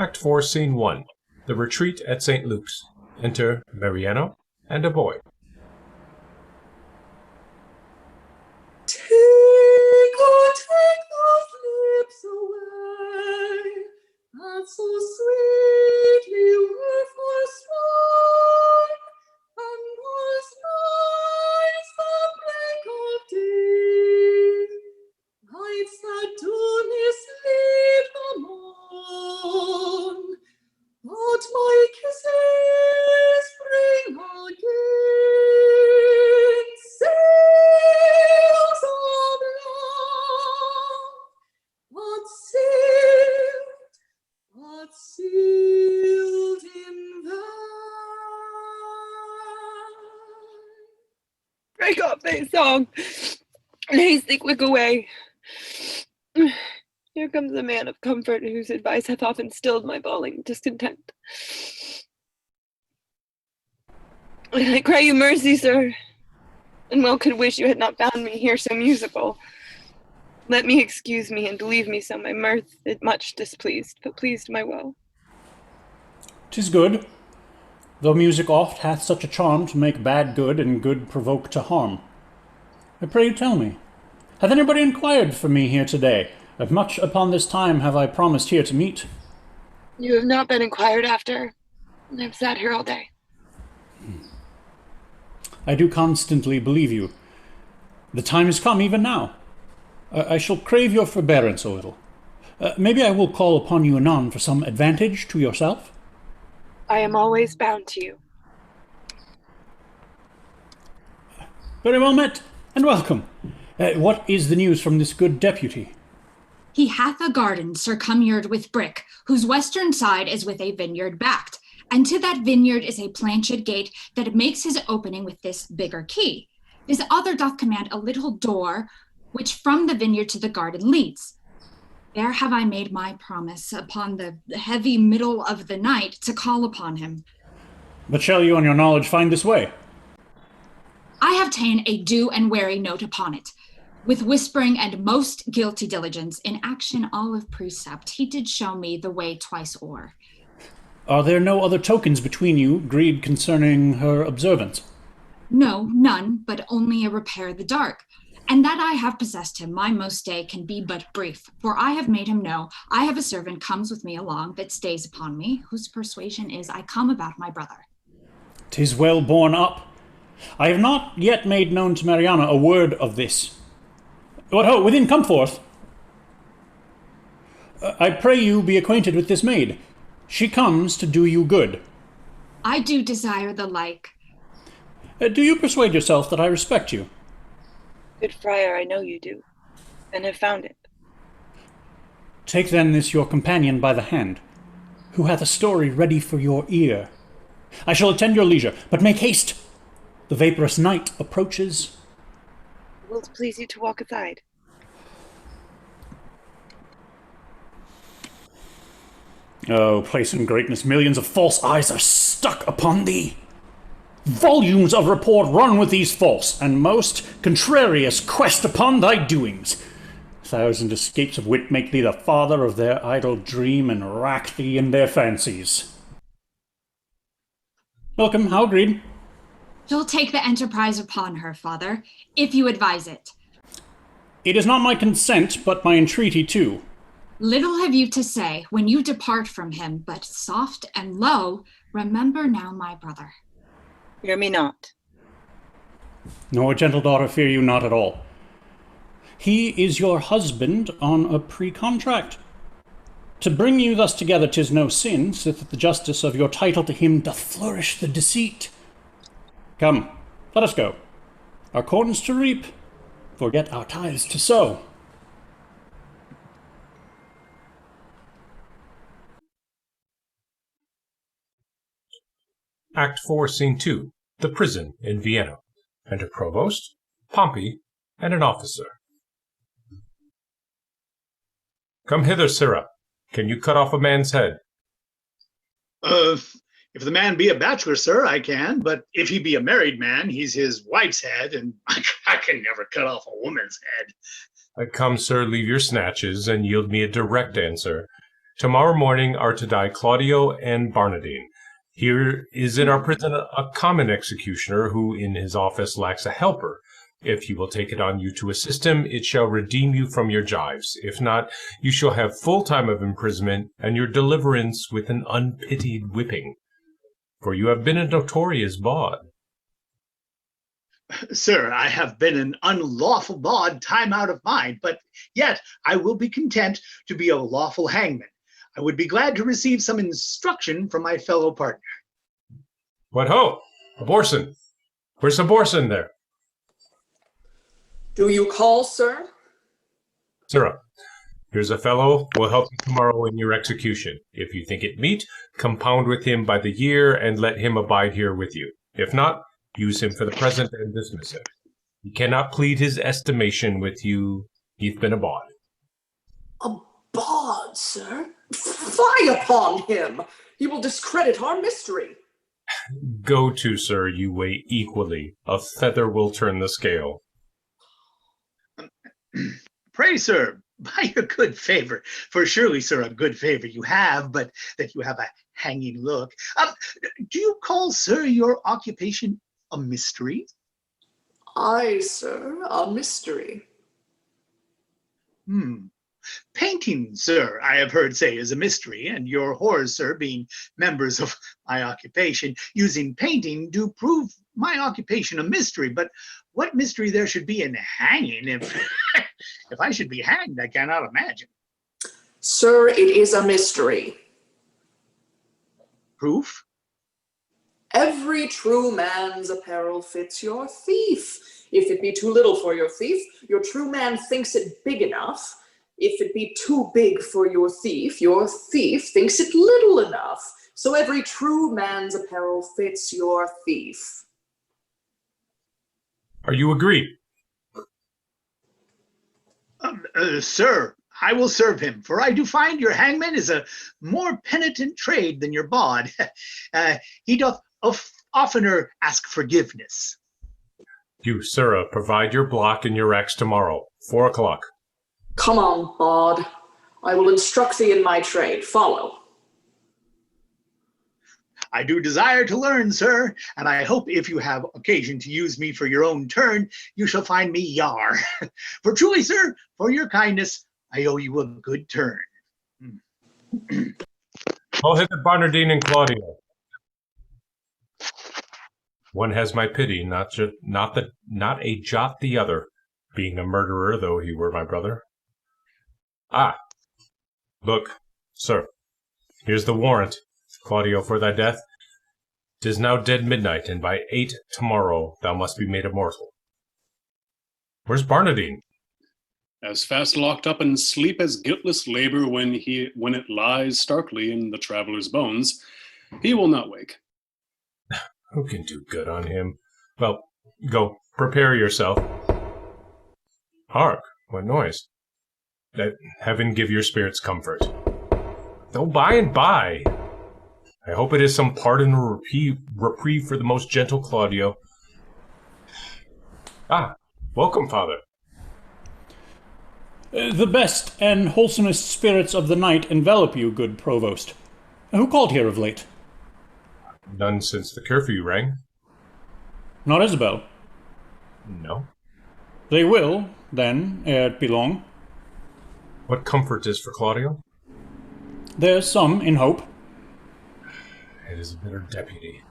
Act 4, Scene 1. The Retreat at St. Luke's. Enter Mariano and a boy. Take those lips away, that so sweetly were forsworn, and was nice the break of day. Lights that do mislead the morn, but my kisses bring again sails of love, what sealed in thine. Break off thy song, and haste thee quick away. Here comes a man of comfort, whose advice hath often stilled my bawling discontent. I cry you mercy, sir, and well could wish you had not found me here so musical. Let me excuse me, and leave me so my mirth it much displeased, but pleased my woe. 'Tis good, though music oft hath such a charm to make bad good and good provoke to harm. I pray you tell me, hath anybody inquired for me here today? Of much upon this time have I promised here to meet. You have not been inquired after, and I've sat here all day. I do constantly believe you. The time is come even now. I shall crave your forbearance a little. Maybe I will call upon you anon for some advantage to yourself. I am always bound to you. Very well met, and welcome. What is the news from this good deputy? He hath a garden circummured with brick, whose western side is with a vineyard backed, and to that vineyard is a planched gate that makes his opening with this bigger key. This other doth command a little door, which from the vineyard to the garden leads. There have I made my promise upon the heavy middle of the night to call upon him. But shall you on your knowledge find this way? I have ta'en a due and wary note upon it. With whispering and most guilty diligence, in action all of precept, he did show me the way twice o'er. Are there no other tokens between you, agreed concerning her observance? No, none, but only a repair the dark. And that I have possessed him, my most day can be but brief, for I have made him know I have a servant comes with me along that stays upon me, whose persuasion is I come about my brother. 'Tis well borne up. I have not yet made known to Mariana a word of this. What ho, within, come forth. I pray you be acquainted with this maid. She comes to do you good. I do desire the like. Do you persuade yourself that I respect you? Good friar, I know you do, and have found it. Take then this your companion by the hand, who hath a story ready for your ear. I shall attend your leisure, but make haste. The vaporous night approaches. Will it please you to walk aside? Oh, place and greatness, millions of false eyes are stuck upon thee. Volumes of report run with these false, and most contrarious quest upon thy doings. 1,000 escapes of wit make thee the father of their idle dream, and rack thee in their fancies. Welcome, how agreed? She'll take the enterprise upon her, father, if you advise it. It is not my consent, but my entreaty too. Little have you to say when you depart from him, but soft and low, remember now my brother. Fear me not. Nor, gentle daughter, fear you not at all. He is your husband on a pre-contract. To bring you thus together 'tis no sin, sith that the justice of your title to him doth flourish the deceit. Come, let us go. Our corns to reap, forget our tithes to sow. Act 4, Scene 2. The Prison in Vienna. Enter Provost, Pompey, and an officer. Come hither, sirrah. Can you cut off a man's head? If the man be a bachelor, sir, I can, but if he be a married man, he's his wife's head, and I can never cut off a woman's head. Come, sir, leave your snatches, and yield me a direct answer. Tomorrow morning are to die Claudio and Barnardine. Here is in our prison a common executioner who in his office lacks a helper. If you will take it on you to assist him, it shall redeem you from your gyves. If not, you shall have full time of imprisonment, and your deliverance with an unpitied whipping. For you have been a notorious bawd. Sir, I have been an unlawful bawd time out of mind, but yet I will be content to be a lawful hangman. I would be glad to receive some instruction from my fellow partner. What ho! A Borson! Where's the Borson there? Do you call, sir? Sirrah, here's a fellow will help you tomorrow in your execution. If you think it meet, compound with him by the year, and let him abide here with you. If not, use him for the present and dismiss him. He cannot plead his estimation with you. He'th been a bawd. A bawd, sir? Fie upon him! He will discredit our mystery. Go to, sir, you weigh equally. A feather will turn the scale. Pray, sir, by your good favor, for surely, sir, a good favor you have, but that you have a hanging look. Do you call, sir, your occupation a mystery? Aye, sir, a mystery. Painting, sir, I have heard say is a mystery, and your whores, sir, being members of my occupation, using painting do prove my occupation a mystery. But what mystery there should be in hanging? If if I should be hanged, I cannot imagine. Sir, it is a mystery. Proof? Every true man's apparel fits your thief. If it be too little for your thief, your true man thinks it big enough. If it be too big for your thief thinks it little enough. So every true man's apparel fits your thief. Are you agreed? Sir, I will serve him, for I do find your hangman is a more penitent trade than your bawd. He doth oftener ask forgiveness. You, sirrah, provide your block and your axe tomorrow, 4 o'clock. Come on, bawd. I will instruct thee in my trade. Follow. I do desire to learn, sir, and I hope if you have occasion to use me for your own turn, you shall find me yar. For truly, sir, for your kindness, I owe you a good turn. I'll hit the Barnardine and Claudio. One has my pity, not a jot the other, being a murderer, though he were my brother. Ah, look, sir, here's the warrant, Claudio, for thy death. 'Tis now dead midnight, and by 8 tomorrow thou must be made immortal. Where's Barnardine? As fast locked up in sleep as guiltless labor when it lies starkly in the traveller's bones. He will not wake. Who can do good on him? Well, go, prepare yourself. Hark, what noise? That heaven give your spirits comfort. Though by and by, I hope it is some pardon or reprieve for the most gentle Claudio. Ah, welcome, Father. The best and wholesomest spirits of the night envelop you, good provost. Who called here of late? None since the curfew rang. Not Isabel. No. They will, then, ere it be long. What comfort is for Claudio? There's some in hope. It is a bitter deputy.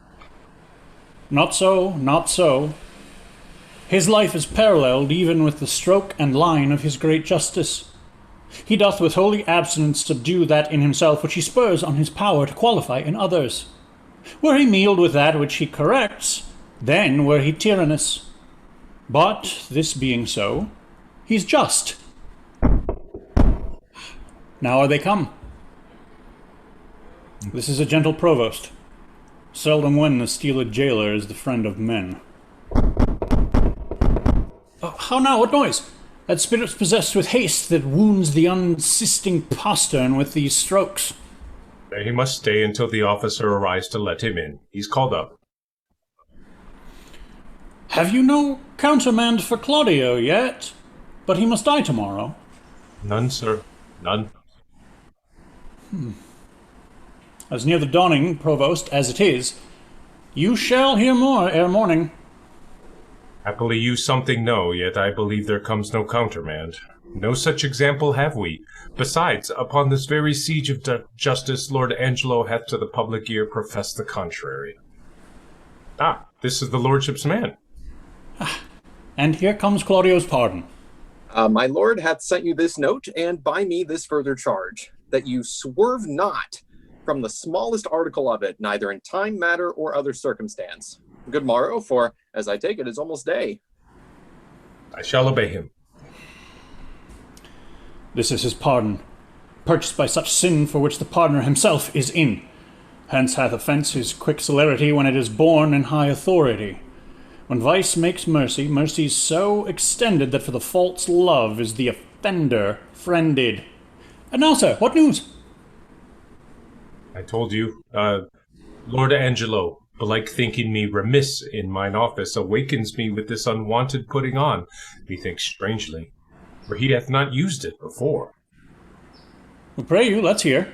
Not so, not so. His life is paralleled even with the stroke and line of his great justice. He doth with holy abstinence subdue that in himself which he spurs on his power to qualify in others. Were he mealed with that which he corrects, then were he tyrannous. But, this being so, he's just. Now are they come. This is a gentle provost. Seldom when the steeled jailer is the friend of men. How now? What noise? That spirit's possessed with haste that wounds the unsisting postern with these strokes. He must stay until the officer arrives to let him in. He's called up. Have you no countermand for Claudio yet? But he must die tomorrow. None, sir. None. As near the dawning, Provost, as it is, you shall hear more ere morning. Happily you something know, yet I believe there comes no countermand. No such example have we. Besides, upon this very siege of justice, Lord Angelo hath to the public ear professed the contrary. Ah, this is the lordship's man. And here comes Claudio's pardon. My lord hath sent you this note, and by me this further charge, that you swerve not from the smallest article of it, neither in time, matter, or other circumstance. Good morrow, for, as I take it, is almost day. I shall obey him. This is his pardon, purchased by such sin for which the pardoner himself is in. Hence hath offence his quick celerity when it is born in high authority. When vice makes mercy, mercy's so extended that for the false love is the offender friended. And now, sir, what news? I told you, Lord Angelo, belike thinking me remiss in mine office, awakens me with this unwonted putting on, methinks strangely, for he hath not used it before. We pray you, let's hear.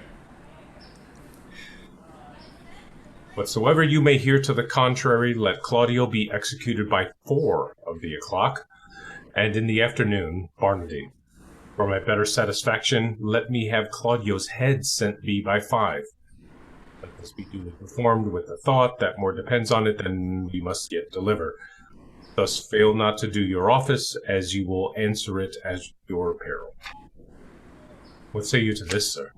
Whatsoever you may hear to the contrary, let Claudio be executed by 4 of the o'clock, and in the afternoon, Barnardine. For my better satisfaction, let me have Claudio's head sent me by 5. Let this be duly performed with the thought that more depends on it than we must yet deliver. Thus fail not to do your office, as you will answer it as your peril. What say you to this, sir?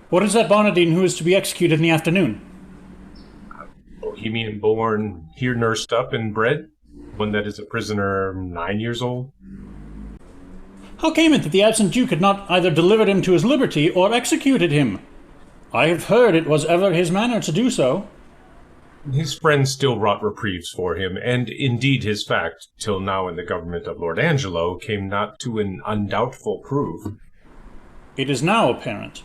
What is that Barnardine who is to be executed in the afternoon? Bohemian born, here nursed up and bred, one that is a prisoner 9 years old. How came it that the absent duke had not either delivered him to his liberty or executed him? I have heard it was ever his manner to do so. His friends still wrought reprieves for him, and indeed his fact, till now in the government of Lord Angelo, came not to an undoubtful proof. It is now apparent.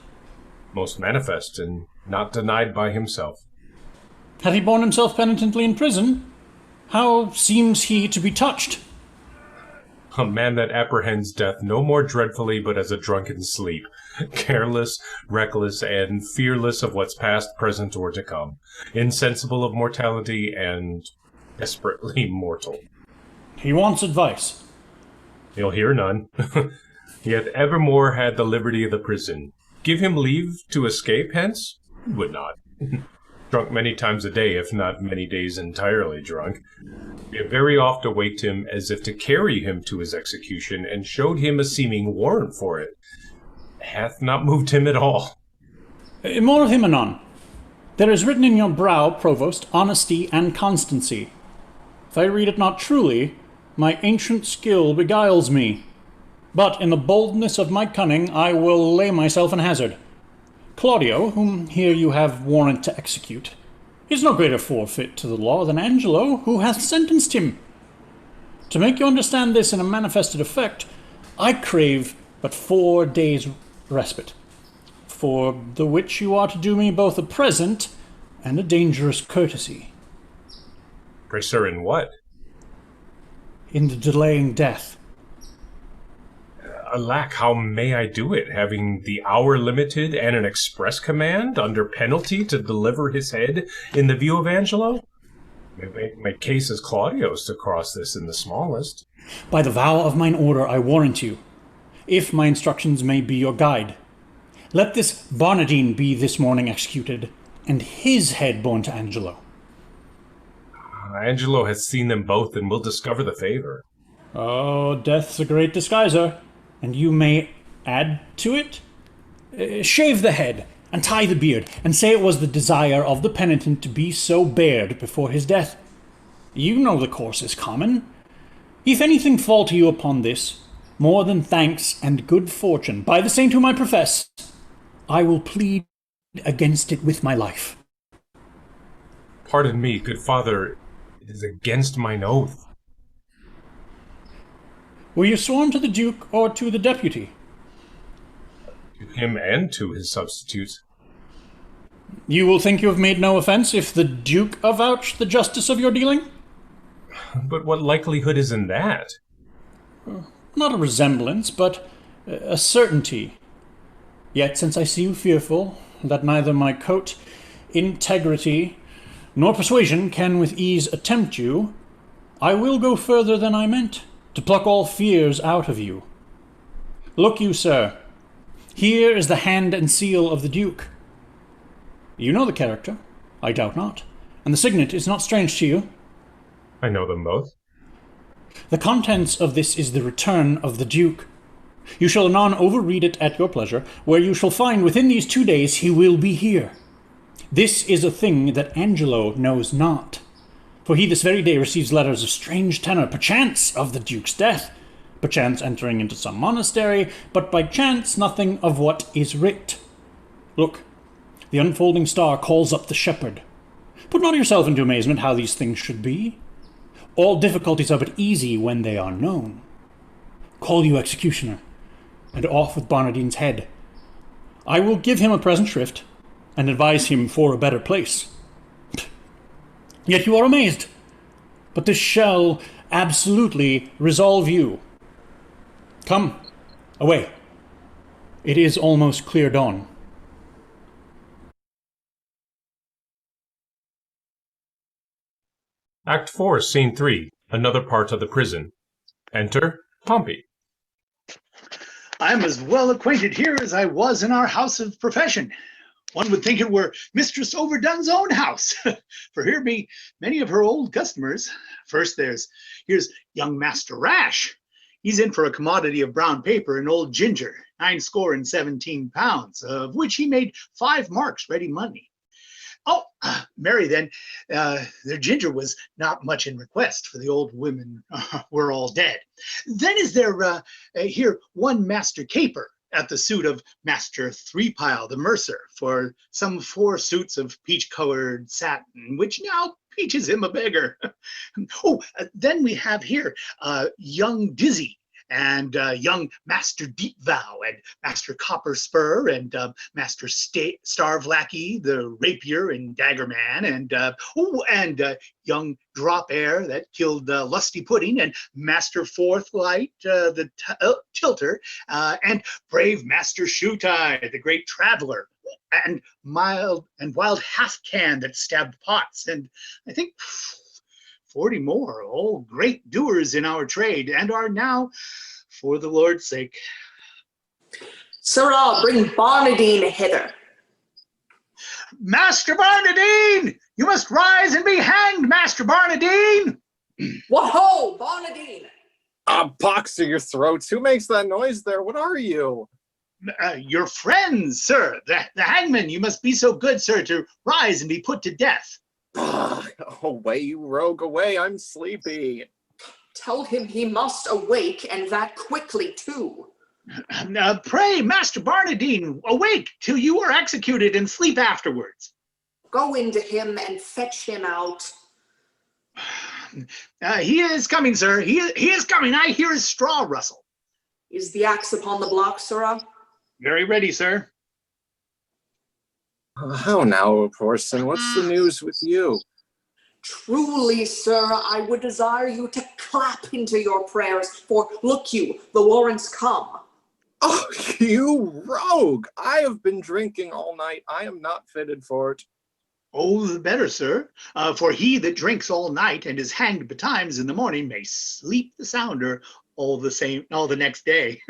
Most manifest, and not denied by himself. Had he borne himself penitently in prison? How seems he to be touched? A man that apprehends death no more dreadfully but as a drunken sleep, careless, reckless, and fearless of what's past, present, or to come, insensible of mortality, and desperately mortal. He wants advice. He'll hear none. He hath evermore had the liberty of the prison. Give him leave to escape hence? He would not. Drunk many times a day, if not many days entirely drunk. We have very oft awaked him as if to carry him to his execution, and showed him a seeming warrant for it. Hath not moved him at all. More of him anon. There is written in your brow, Provost, honesty and constancy. If I read it not truly, my ancient skill beguiles me. But in the boldness of my cunning I will lay myself in hazard. Claudio, whom here you have warrant to execute, is no greater forfeit to the law than Angelo, who hath sentenced him. To make you understand this in a manifested effect, I crave but 4 days' respite, for the which you are to do me both a present and a dangerous courtesy. Pray, sir, in what? In the delaying death. Alack, how may I do it, having the hour limited and an express command under penalty to deliver his head in the view of Angelo? My case is Claudio's to cross this in the smallest. By the vow of mine order I warrant you, if my instructions may be your guide. Let this Barnardine be this morning executed, and his head borne to Angelo. Angelo has seen them both and will discover the favor. Oh, death's a great disguiser, and you may add to it? Shave the head, and tie the beard, and say it was the desire of the penitent to be so bared before his death. You know the course is common. If anything fall to you upon this, more than thanks and good fortune, by the saint whom I profess, I will plead against it with my life. Pardon me, good father, it is against mine oath. Were you sworn to the Duke or to the deputy? To him and to his substitutes. You will think you have made no offence if the Duke avouch the justice of your dealing? But what likelihood is in that? Not a resemblance, but a certainty. Yet, since I see you fearful that neither my coat, integrity, nor persuasion can with ease attempt you, I will go further than I meant, to pluck all fears out of you. Look you, sir, here is the hand and seal of the Duke. You know the character, I doubt not, and the signet is not strange to you. I know them both. The contents of this is the return of the Duke. You shall anon overread it at your pleasure, where you shall find within these 2 days he will be here. This is a thing that Angelo knows not, for he this very day receives letters of strange tenor, perchance of the Duke's death, perchance entering into some monastery, but by chance nothing of what is writ. Look, the unfolding star calls up the shepherd. Put not yourself into amazement how these things should be. All difficulties are but easy when they are known. Call you executioner, and off with Barnardine's head. I will give him a present shrift, and advise him for a better place. Yet you are amazed, but this shall absolutely resolve you. Come, away. It is almost clear dawn. Act 4, Scene 3, another part of the prison. Enter Pompey. I'm as well acquainted here as I was in our house of profession. One would think it were Mistress Overdone's own house, for here be many of her old customers. First here's young Master Rash. He's in for a commodity of brown paper and old ginger, 17 pounds, of which he made 5 marks ready money. Oh, Mary, then, their ginger was not much in request, for the old women were all dead. Then is there here one Master Caper at the suit of Master Threepile, the mercer, for some 4 suits of peach-colored satin, which now peaches him a beggar. Oh, then we have here young Dizzy, and young Master Deep Vow, and Master Copper Spur, and Master Starve Lackey, the rapier and dagger man, and young Drop Air that killed Lusty Pudding, and Master Fourth Light, the tilter, and brave Master Shoe Tie, the great traveler, and mild and wild Half Can that stabbed pots, and I think 40 more, all great doers in our trade, and are now, for the Lord's sake. Sirrah, bring Barnardine hither. Master Barnardine! You must rise and be hanged, Master Barnardine! What ho, Barnardine! Pox to your throats. Who makes that noise there? What are you? Your friends, sir. The hangman. You must be so good, sir, to rise and be put to death. Away, you rogue, away. I'm sleepy. Tell him he must awake, and that quickly, too. Pray, Master Barnardine, awake till you are executed and sleep afterwards. Go into him and fetch him out. He is coming, sir. He is coming. I hear his straw rustle. Is the axe upon the block, sirrah? Very ready, sir. How now, Porson? What's the news with you? Truly, sir, I would desire you to clap into your prayers, for look you, the warrants come. Oh, you rogue! I have been drinking all night. I am not fitted for it. Oh, the better, sir. For he that drinks all night and is hanged betimes in the morning may sleep the sounder all the next day.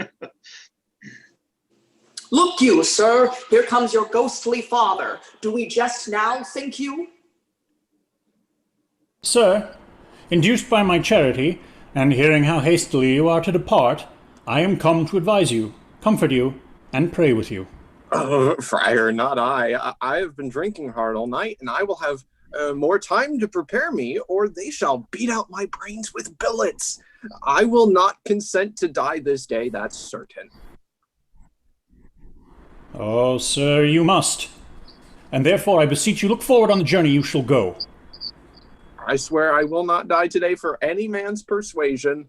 Look you, sir, here comes your ghostly father. Do we jest now, think you? Sir, induced by my charity, and hearing how hastily you are to depart, I am come to advise you, comfort you, and pray with you. Friar, not I. I have been drinking hard all night, and I will have more time to prepare me, or they shall beat out my brains with billets. I will not consent to die this day, that's certain. Oh, sir, you must. And therefore, I beseech you, look forward on the journey you shall go. I swear I will not die today for any man's persuasion.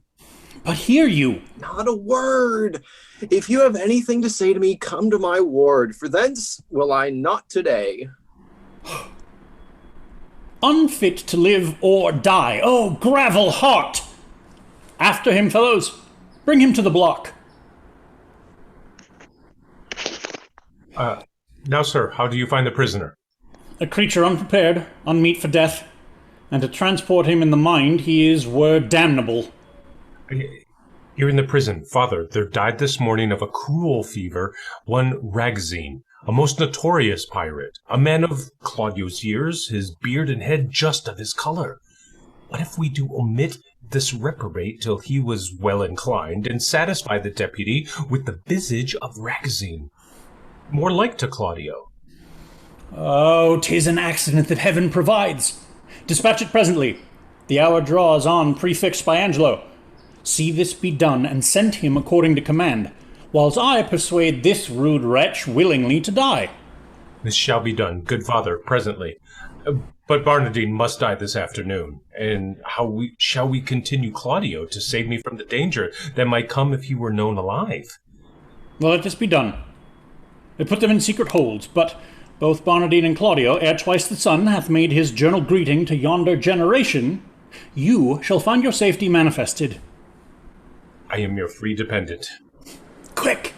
But hear you. Not a word. If you have anything to say to me, come to my ward, for thence will I not today. Unfit to live or die. Oh, gravel heart! After him, fellows. Bring him to the block. Now, sir, how do you find the prisoner? A creature unprepared, unmeet for death, and to transport him in the mind, he is word damnable. Here in the prison, Father, there died this morning of a cruel fever one Ragzine, a most notorious pirate, a man of Claudio's years, his beard and head just of his color. What if we do omit this reprobate till he was well inclined, and satisfy the deputy with the visage of Ragzine, more like to Claudio? Oh, 'tis an accident that heaven provides. Dispatch it presently. The hour draws on, prefixed by Angelo. See this be done, and send him according to command, whilst I persuade this rude wretch willingly to die. This shall be done, good father, presently. But Barnardine must die this afternoon, and shall we continue Claudio to save me from the danger that might come if he were known alive? Well, let this be done. They put them in secret holds, but both Barnardine and Claudio, ere twice the sun hath made his journal greeting to yonder generation, you shall find your safety manifested. I am your free dependent. Quick!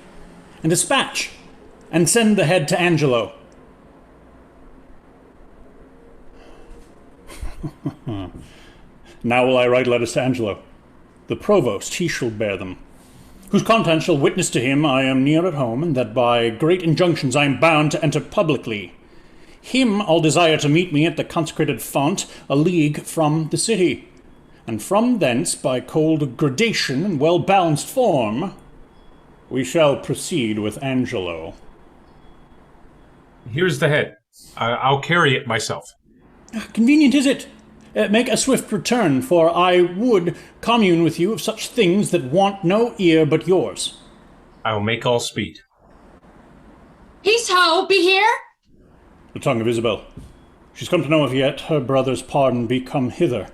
And dispatch, and send the head to Angelo. Now will I write letters to Angelo. The provost, he shall bear them, whose contents shall witness to him I am near at home, and that by great injunctions I am bound to enter publicly. Him I'll desire to meet me at the consecrated font, a league from the city, and from thence, by cold gradation and well-balanced form, we shall proceed with Angelo. Here's the head. I'll carry it myself. Convenient is it? Make a swift return, for I would commune with you of such things that want no ear but yours. I'll make all speed. Peace ho, be here. The tongue of Isabel. She's come to know if yet her brother's pardon be come hither.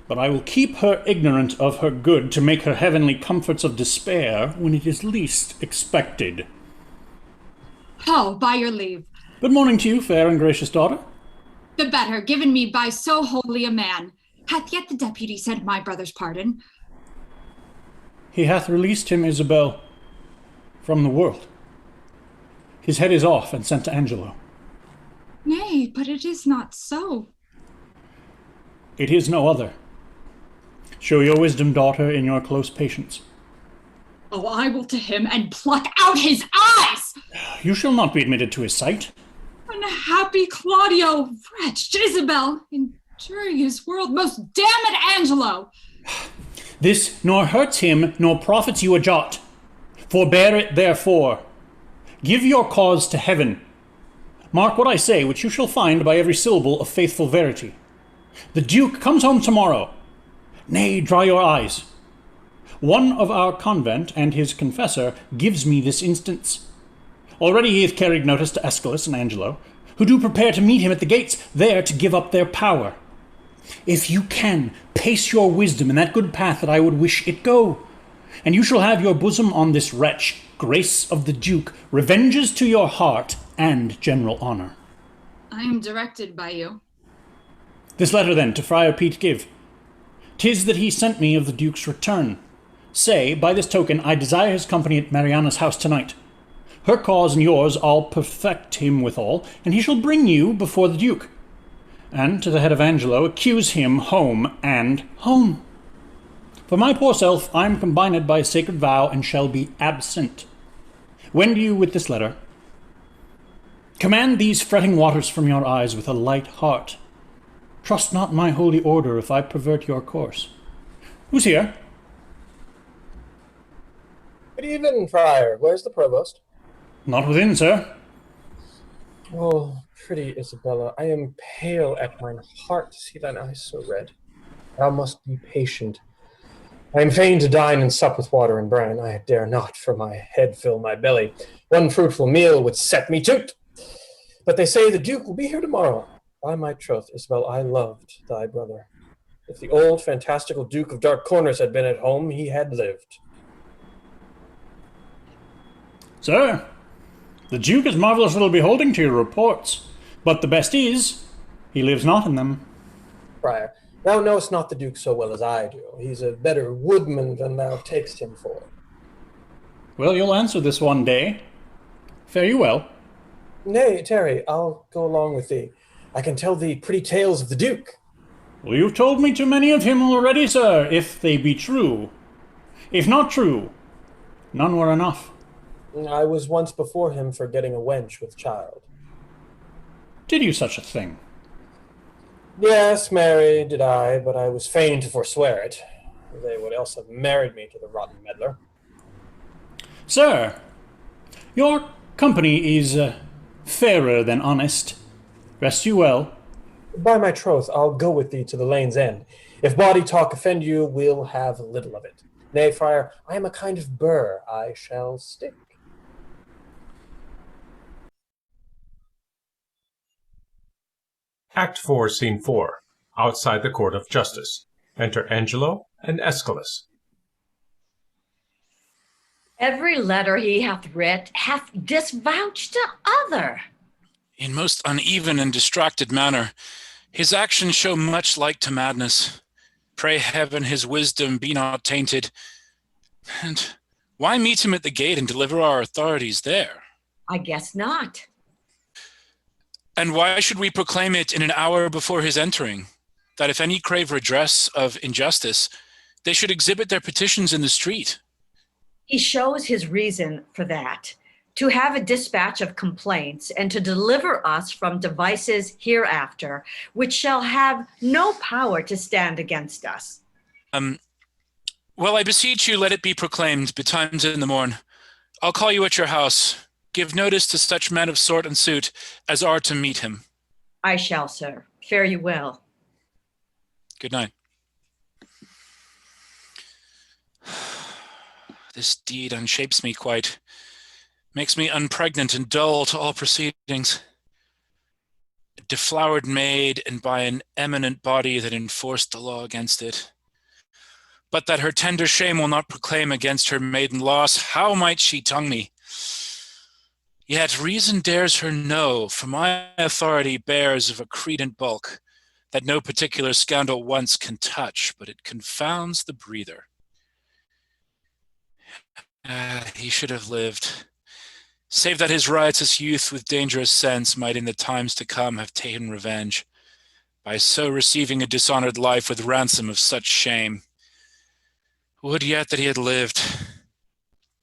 But I will keep her ignorant of her good to make her heavenly comforts of despair when it is least expected. Ho, by your leave. Good morning to you, fair and gracious daughter. The better, given me by so holy a man. Hath yet the deputy sent my brother's pardon? He hath released him, Isabel, from the world. His head is off and sent to Angelo. Nay, but it is not so. It is no other. Show your wisdom, daughter, in your close patience. Oh, I will to him and pluck out his eyes! You shall not be admitted to his sight. Unhappy Claudio, wretched Isabel, injurious world, most damned Angelo! This nor hurts him, nor profits you a jot. Forbear it, therefore. Give your cause to heaven. Mark what I say, which you shall find by every syllable of faithful verity. The Duke comes home tomorrow. Nay, dry your eyes. One of our convent and his confessor gives me this instance. Already he hath carried notice to Aeschylus and Angelo, who do prepare to meet him at the gates, there to give up their power. If you can, pace your wisdom in that good path that I would wish it go, and you shall have your bosom on this wretch, grace of the Duke, revenges to your heart, and general honour. I am directed by you. This letter, then, to Friar Pete give. 'Tis that he sent me of the Duke's return. Say, by this token, I desire his company at Mariana's house tonight. Her cause and yours I'll perfect him withal, and he shall bring you before the Duke. And to the head of Angelo, accuse him home and home. For my poor self, I am combined by a sacred vow, and shall be absent. Wend you with this letter. Command these fretting waters from your eyes with a light heart. Trust not my holy order if I pervert your course. Who's here? Good evening, Friar. Where's the provost? Not within, sir. Oh, pretty Isabella, I am pale at mine heart to see thine eyes so red. Thou must be patient. I am fain to dine and sup with water and bran. I dare not, for my head fill my belly. One fruitful meal would set me toot. But they say the Duke will be here tomorrow. By my troth, Isabel, I loved thy brother. If the old fantastical Duke of Dark Corners had been at home, he had lived. Sir, the Duke is marvellous little beholding to your reports, but the best is, he lives not in them. Friar, thou knowest not the Duke so well as I do. He's a better woodman than thou takest him for. Well, you'll answer this one day. Fare you well. Nay, Terry, I'll go along with thee. I can tell thee pretty tales of the Duke. Well, you've told me too many of him already, sir, if they be true. If not true, none were enough. I was once before him for getting a wench with child. Did you such a thing? Yes, Mary, did I, but I was fain to forswear it. They would else have married me to the rotten meddler. Sir, your company is fairer than honest. Rest you well. By my troth, I'll go with thee to the lane's end. If bawdy talk offend you, we'll have little of it. Nay, friar, I am a kind of burr. I shall stick. Act 4, Scene 4. Outside the Court of Justice. Enter Angelo and Aeschylus. Every letter he hath writ hath disvouched to other. In most uneven and distracted manner, his actions show much like to madness. Pray heaven his wisdom be not tainted. And why meet him at the gate and deliver our authorities there? I guess not. And why should we proclaim it in an hour before his entering, that if any crave redress of injustice, they should exhibit their petitions in the street? He shows his reason for that, to have a dispatch of complaints and to deliver us from devices hereafter, which shall have no power to stand against us. Well, I beseech you, let it be proclaimed betimes in the morn. I'll call you at your house. Give notice to such men of sort and suit as are to meet him. I shall, sir. Fare you well. Good night. This deed unshapes me quite, makes me unpregnant and dull to all proceedings. A deflowered maid, and by an eminent body that enforced the law against it. But that her tender shame will not proclaim against her maiden loss, how might she tongue me? Yet reason dares her no, for my authority bears of a credent bulk, that no particular scandal once can touch, but it confounds the breather. He should have lived, save that his riotous youth with dangerous sense might in the times to come have ta'en revenge, by so receiving a dishonored life with ransom of such shame. Would yet that he had lived.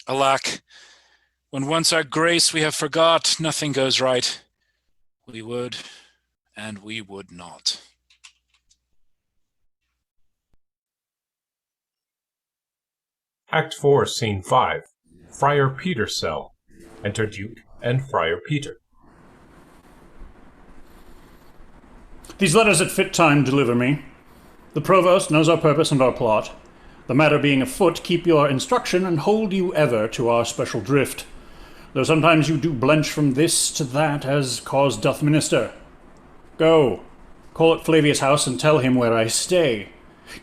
Alack, when once our grace we have forgot, nothing goes right. We would, and we would not. Act 4, Scene 5. Friar Peter's cell. Enter Duke and Friar Peter. These letters at fit time deliver me. The provost knows our purpose and our plot. The matter being afoot, keep your instruction and hold you ever to our special drift. Though sometimes you do blench from this to that, as cause doth minister. Go, call at Flavius' house and tell him where I stay.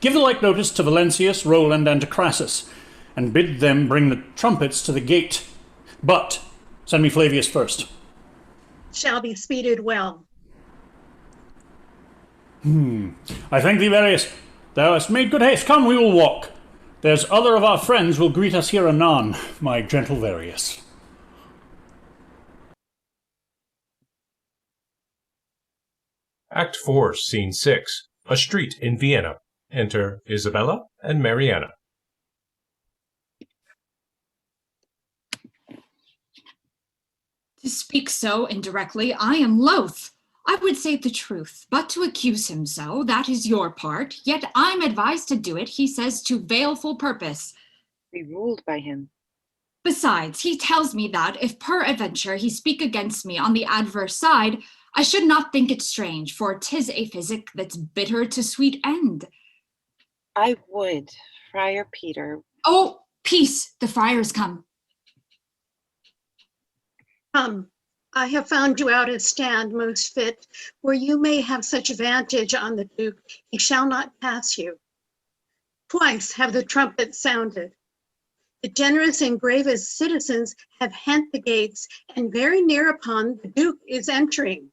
Give the like notice to Valentius, Roland, and to Crassus, and bid them bring the trumpets to the gate. But send me Flavius first. Shall be speeded well. I thank thee, Varius. Thou hast made good haste. Come, we will walk. There's other of our friends will greet us here anon, my gentle Varius. Act 4, Scene 6. A street in Vienna. Enter Isabella and Mariana. To speak so indirectly, I am loath. I would say the truth, but to accuse him so, that is your part. Yet I'm advised to do it, he says, to baleful purpose. Be ruled by him. Besides, he tells me that, if peradventure he speak against me on the adverse side, I should not think it strange, for 'tis a physic that's bitter to sweet end. I would, Friar Peter. Oh, peace, the friars come. Come, I have found you out a stand most fit, where you may have such vantage on the Duke, he shall not pass you. Twice have the trumpets sounded. The generous and bravest citizens have hent the gates, and very near upon the Duke is entering.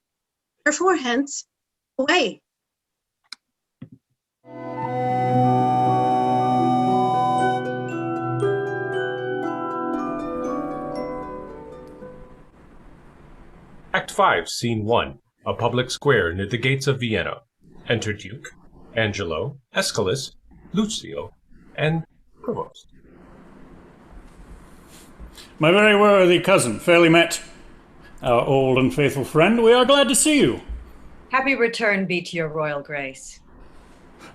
Therefore hence, away. Act Act 5, Scene 1, a public square near the gates of Vienna. Enter Duke, Angelo, Aeschylus, Lucio, and Provost. My very worthy cousin, fairly met. Our old and faithful friend, we are glad to see you. Happy return be to your royal grace.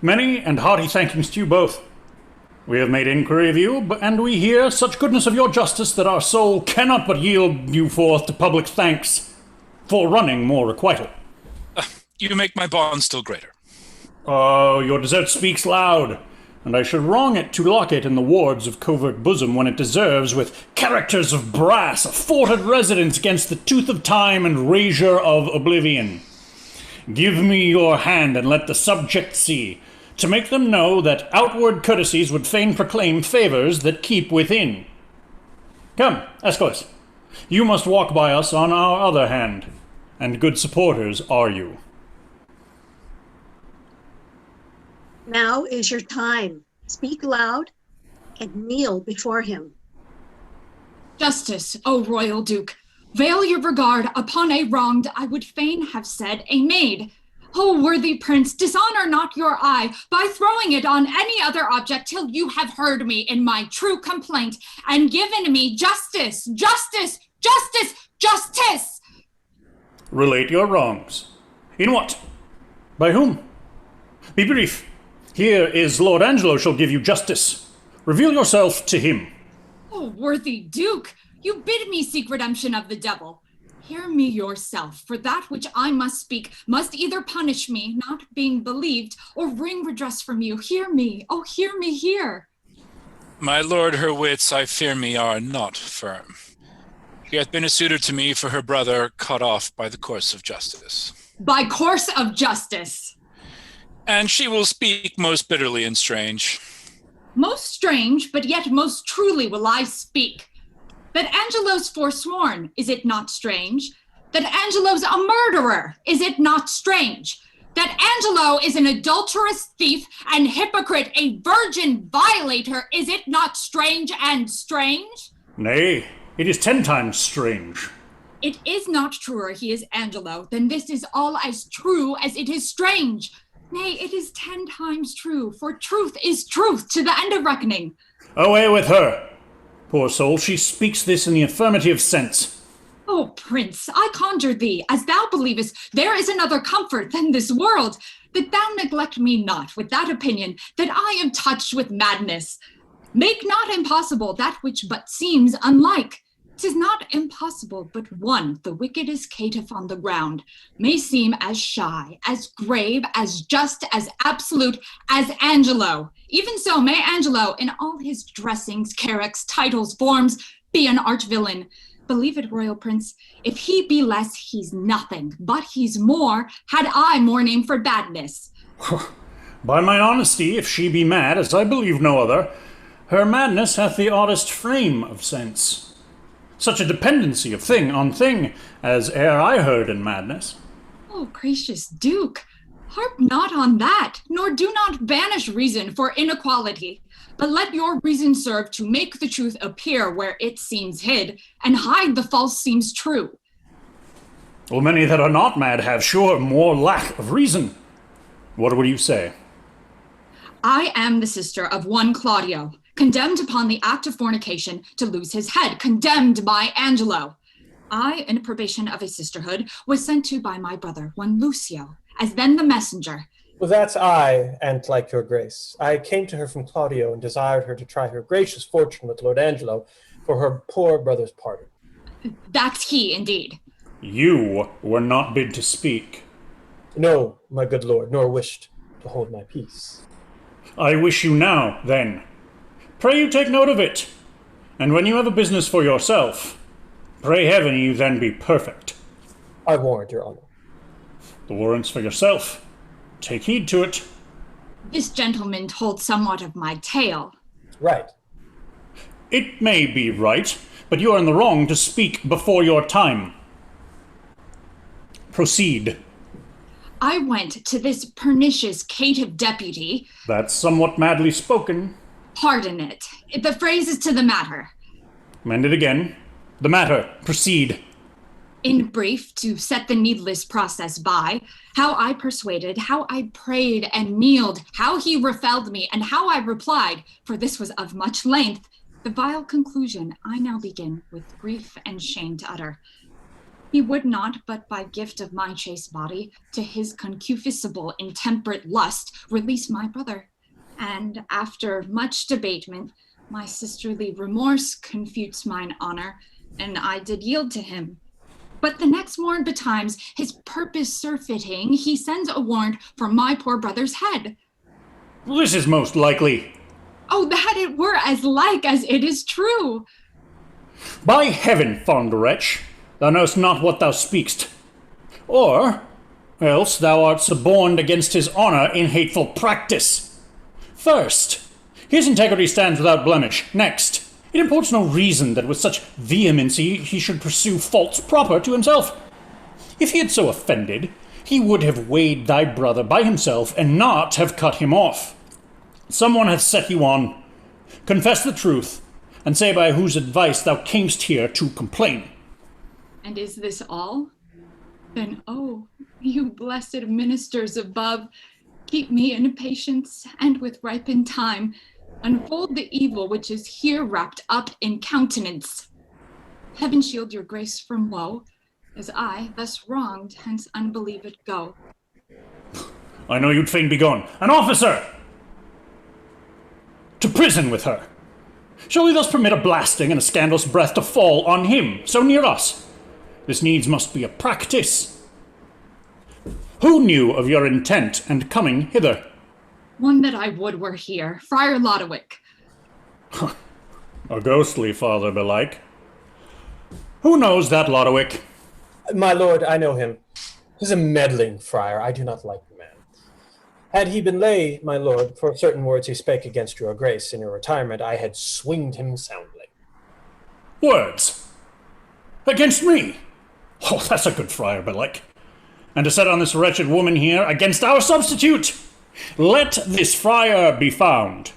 Many and hearty thankings to you both. We have made inquiry of you, and we hear such goodness of your justice that our soul cannot but yield you forth to public thanks for running more requital. You make my bond still greater. Oh, your desert speaks loud, and I should wrong it to lock it in the wards of covert bosom when it deserves, with characters of brass, afforded residence against the tooth of time and razor of oblivion. Give me your hand, and let the subject see, to make them know that outward courtesies would fain proclaim favours that keep within. Come, Aeschylus, you must walk by us on our other hand, and good supporters are you. Now is your time. Speak loud and kneel before him. Justice, O royal duke, veil your regard upon a wronged, I would fain have said, a maid. O worthy prince, dishonor not your eye by throwing it on any other object till you have heard me in my true complaint and given me justice, justice, justice, justice. Relate your wrongs. In what? By whom? Be brief. Here is Lord Angelo shall give you justice. Reveal yourself to him. O worthy duke, you bid me seek redemption of the devil. Hear me yourself, for that which I must speak must either punish me, not being believed, or wring redress from you. Hear me, oh, hear me here. My lord, her wits, I fear me, are not firm. She hath been a suitor to me for her brother, cut off by the course of justice. By course of justice. And she will speak most bitterly and strange. Most strange, but yet most truly will I speak. That Angelo's forsworn, is it not strange? That Angelo's a murderer, is it not strange? That Angelo is an adulterous thief and hypocrite, a virgin violator, is it not strange and strange? Nay, it is 10 times strange. It is not truer he is Angelo, then this is all as true as it is strange. Nay, it is 10 times true, for truth is truth to the end of reckoning. Away with her. Poor soul, she speaks this in the affirmative sense. O prince, I conjure thee, as thou believest there is another comfort than this world, that thou neglect me not with that opinion that I am touched with madness. Make not impossible that which but seems unlike. 'Tis not impossible, but one, the wickedest caitiff on the ground, may seem as shy, as grave, as just, as absolute as Angelo. Even so may Angelo, in all his dressings, characters, titles, forms, be an arch villain. Believe it, royal prince, if he be less, he's nothing, but he's more, had I more name for badness. By my honesty, if she be mad, as I believe no other, her madness hath the oddest frame of sense. Such a dependency of thing on thing as e'er I heard in madness. Oh, gracious duke, harp not on that, nor do not banish reason for inequality, but let your reason serve to make the truth appear where it seems hid, and hide the false seems true. Well, many that are not mad have sure more lack of reason. What would you say? I am the sister of one Claudio, condemned upon the act of fornication to lose his head, condemned by Angelo. I, in probation of a sisterhood, was sent to by my brother, one Lucio, as then the messenger. Well, that's I, and like your grace. I came to her from Claudio and desired her to try her gracious fortune with Lord Angelo for her poor brother's pardon. That's he, indeed. You were not bid to speak. No, my good lord, nor wished to hold my peace. I wish you now, then. Pray you take note of it, and when you have a business for yourself, pray heaven you then be perfect. I warrant, your honor. The warrant's for yourself. Take heed to it. This gentleman told somewhat of my tale. Right. It may be right, but you are in the wrong to speak before your time. Proceed. I went to this pernicious caitiff deputy. That's somewhat madly spoken. Pardon it. The phrase is to the matter. Mend it again. The matter. Proceed. In brief, to set the needless process by, how I persuaded, how I prayed and kneeled, how he refelled me, and how I replied, for this was of much length, the vile conclusion I now begin with grief and shame to utter. He would not, but by gift of my chaste body, to his concupiscible intemperate lust, release my brother. And after much debatement, my sisterly remorse confutes mine honor, and I did yield to him. But the next morn betimes, his purpose surfeiting, he sends a warrant for my poor brother's head. This is most likely. Oh, that it were as like as it is true. By heaven, fond wretch, thou knowst not what thou speakst. Or else thou art suborned against his honour in hateful practice. First, his integrity stands without blemish. Next, it imports no reason that with such vehemency he should pursue faults proper to himself. If he had so offended, he would have weighed thy brother by himself, and not have cut him off. Someone hath set you on. Confess the truth, and say by whose advice thou camest here to complain. And is this all? Then, oh, you blessed ministers above, keep me in patience, and with ripened time, unfold the evil which is here wrapped up in countenance. Heaven shield your grace from woe, as I, thus wronged, hence unbelieved go. I know you'd fain be gone. An officer! To prison with her. Shall we thus permit a blasting and a scandalous breath to fall on him, so near us? This needs must be a practice. Who knew of your intent and coming hither? One that I would were here, Friar Lodowick. A ghostly father, belike. Who knows that Lodowick? My lord, I know him. 'Tis a meddling friar. I do not like the man. Had he been lay, my lord, for certain words he spake against your grace in your retirement, I had swinged him soundly. Words? Against me? Oh, that's a good friar, belike. And to set on this wretched woman here against our substitute! Let this friar be found.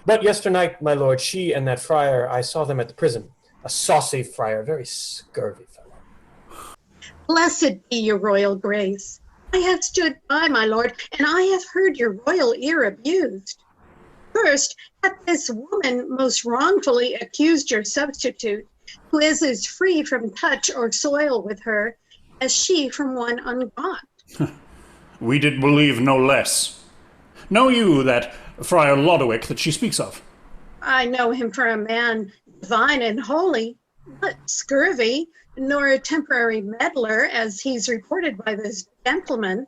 But yesternight, my lord, she and that friar, I saw them at the prison. A saucy friar, very scurvy fellow. Blessed be your royal grace. I have stood by, my lord, and I have heard your royal ear abused. First, hath this woman most wrongfully accused your substitute, who is as free from touch or soil with her as she from one ungot. We did believe no less. Know you that Friar Lodowick that she speaks of? I know him for a man divine and holy, not scurvy, nor a temporary meddler, as he's reported by this gentleman.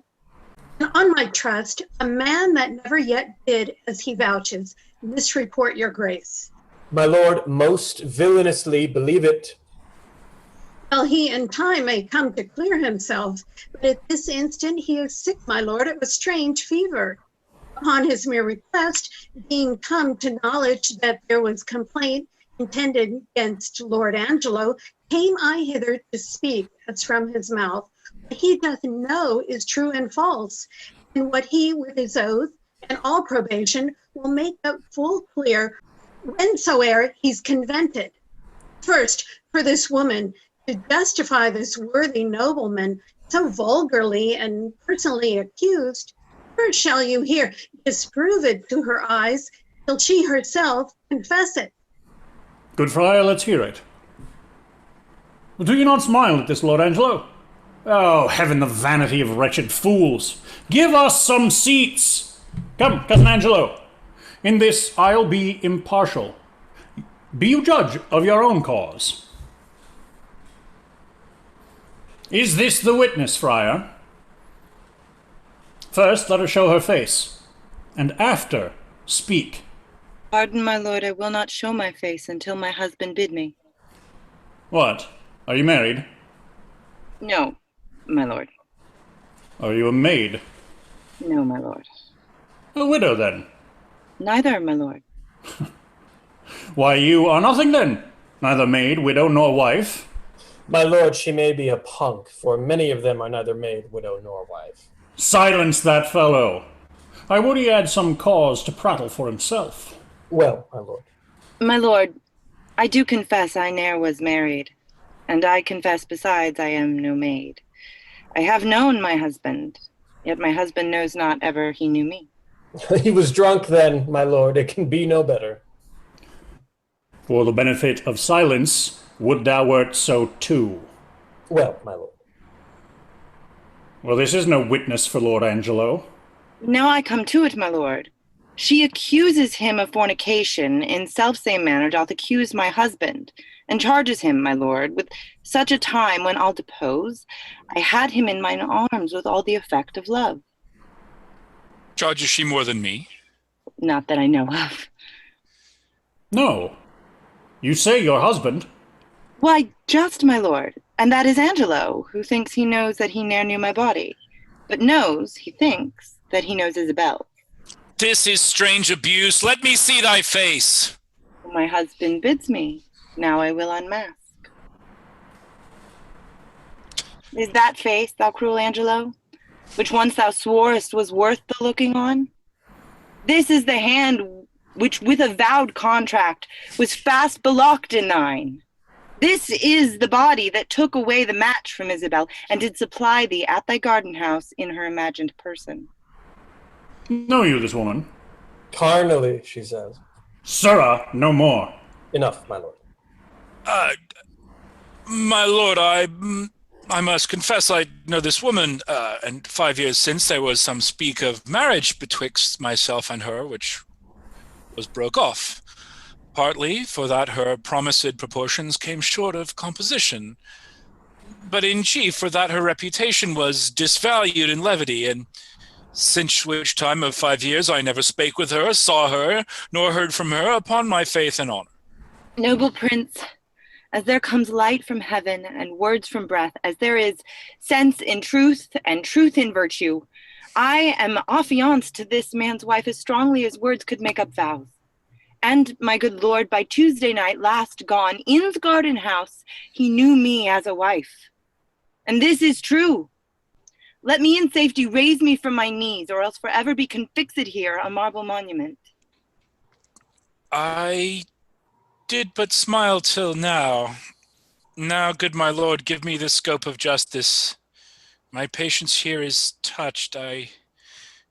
And on my trust, a man that never yet did, as he vouches, misreport your grace. My lord, most villainously believe it. Well, he in time may come to clear himself, but at this instant he is sick, my lord, of a strange fever. Upon his mere request, being come to knowledge that there was complaint intended against Lord Angelo, came I hither to speak as from his mouth. What he doth know is true and false, and what he with his oath and all probation will make up full clear whensoe'er he's convented. First, for this woman, to justify this worthy nobleman so vulgarly and personally accused, first shall you hear disprove it to her eyes till she herself confess it. Good friar, let's hear it. Do you not smile at this, Lord Angelo? Oh, heaven, the vanity of wretched fools! Give us some seats! Come, cousin Angelo. In this I'll be impartial. Be you judge of your own cause. Is this the witness, friar? First, let her show her face, and after, speak. Pardon, my lord, I will not show my face until my husband bid me. What? Are you married? No, my lord. Are you a maid? No, my lord. A widow, then? Neither, my lord. Why, you are nothing, then? Neither maid, widow, nor wife? My lord, she may be a punk, for many of them are neither maid, widow, nor wife. Silence that fellow. I would he had some cause to prattle for himself. Well, my lord. My lord, I do confess I ne'er was married. And I confess besides I am no maid. I have known my husband, yet my husband knows not ever he knew me. He was drunk then, my lord. It can be no better. For the benefit of silence, would thou wert so too? Well, my lord. Well, this is no witness for Lord Angelo. Now I come to it, my lord. She accuses him of fornication, in selfsame manner doth accuse my husband, and charges him, my lord, with such a time when I'll depose, I had him in mine arms with all the effect of love. Charges she more than me? Not that I know of. No. You say your husband. Why, just, my lord, and that is Angelo, who thinks he knows that he ne'er knew my body, but knows, he thinks, that he knows Isabel. This is strange abuse. Let me see thy face. My husband bids me. Now I will unmask. Is that face, thou cruel Angelo, which once thou sworest was worth the looking on? This is the hand which with a vowed contract was fast belocked in thine. This is the body that took away the match from Isabel and did supply thee at thy garden house in her imagined person. Know you this woman? Carnally, she says. Sirrah, no more. Enough, my lord. My lord, I must confess I know this woman, and 5 years since there was some speak of marriage betwixt myself and her, which was broke off, partly for that her promised proportions came short of composition, but in chief for that her reputation was disvalued in levity, and since which time of 5 years I never spake with her, saw her, nor heard from her, upon my faith and honor. Noble prince, as there comes light from heaven and words from breath, as there is sense in truth and truth in virtue, I am affianced to this man's wife as strongly as words could make up vows. And, my good lord, by Tuesday night last gone, in's garden house, he knew me as a wife. And this is true. Let me in safety raise me from my knees, or else forever be confixed here a marble monument. I did but smile till now. Now, good my lord, give me the scope of justice. My patience here is touched. I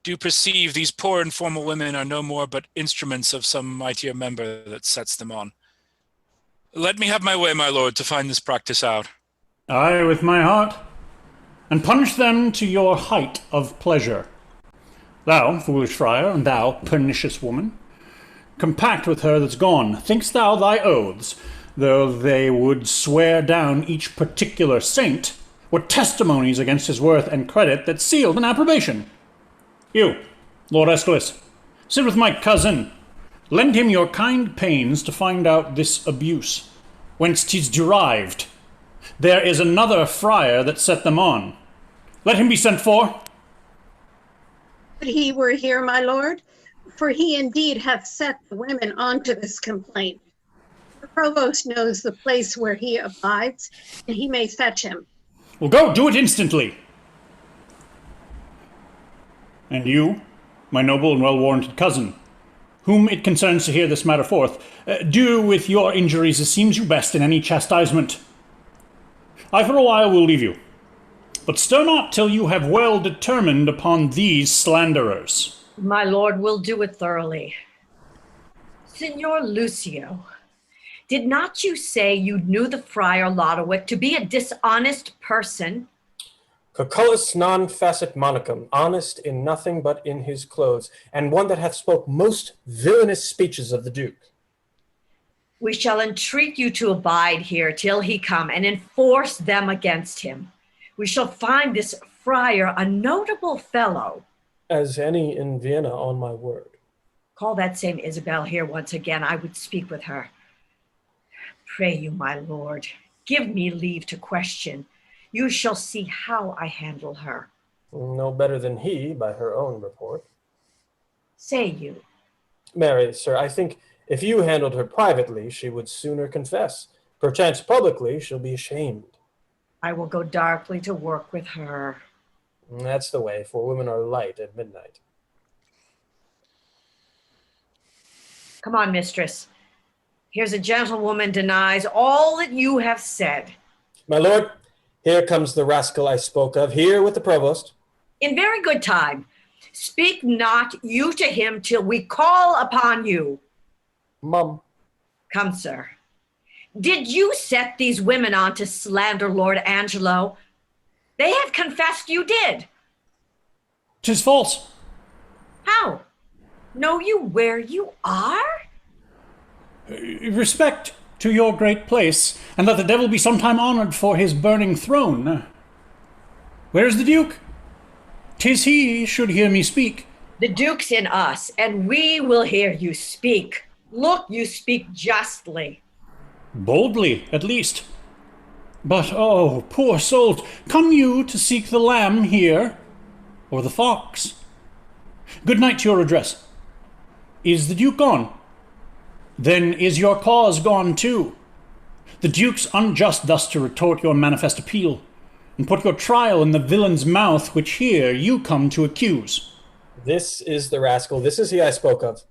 do perceive these poor informal women are no more but instruments of some mightier member that sets them on. Let me have my way, my lord, to find this practice out. Aye, with my heart. And punish them to your height of pleasure. Thou, foolish friar, and thou, pernicious woman, compact with her that's gone, think'st thou thy oaths, though they would swear down each particular saint, were testimonies against his worth and credit that sealed an approbation? You, Lord Aeschylus, sit with my cousin. Lend him your kind pains to find out this abuse, whence 'tis derived. There is another friar that set them on. Let him be sent for. But he were here, my lord, for he indeed hath set the women onto this complaint. The provost knows the place where he abides, and he may fetch him. Well, go, do it instantly. And you, my noble and well-warranted cousin, whom it concerns to hear this matter forth, do with your injuries as seems you best in any chastisement. I for a while will leave you, but stir not till you have well determined upon these slanderers. My lord will do it thoroughly. Signor Lucio, did not you say you knew the friar Lodowick to be a dishonest person? Cucullus non facit monicum, honest in nothing but in his clothes, and one that hath spoke most villainous speeches of the Duke. We shall entreat you to abide here till he come and enforce them against him. We shall find this friar a notable fellow. As any in Vienna, on my word. Call that same Isabel here once again. I would speak with her. Pray you, my lord, give me leave to question. You shall see how I handle her. No better than he, by her own report. Say you. Marry, sir, I think if you handled her privately, she would sooner confess. Perchance publicly, she'll be ashamed. I will go darkly to work with her. That's the way, for women are light at midnight. Come on, mistress. Here's a gentlewoman denies all that you have said. My lord, here comes the rascal I spoke of, here with the provost. In very good time. Speak not you to him till we call upon you. Mum. Come, sir. Did you set these women on to slander Lord Angelo? They have confessed you did. 'Tis false. How? Know you where you are? Respect to your great place, and let the devil be sometime honored for his burning throne. Where's the Duke? 'Tis he should hear me speak. The Duke's in us, and we will hear you speak. Look, you speak justly. Boldly, at least. But, oh, poor souls, come you to seek the lamb here, or the fox? Good night to your address. Is the Duke gone? Then is your cause gone too. The Duke's unjust thus to retort your manifest appeal, and put your trial in the villain's mouth which here you come to accuse. This is the rascal. This is he I spoke of.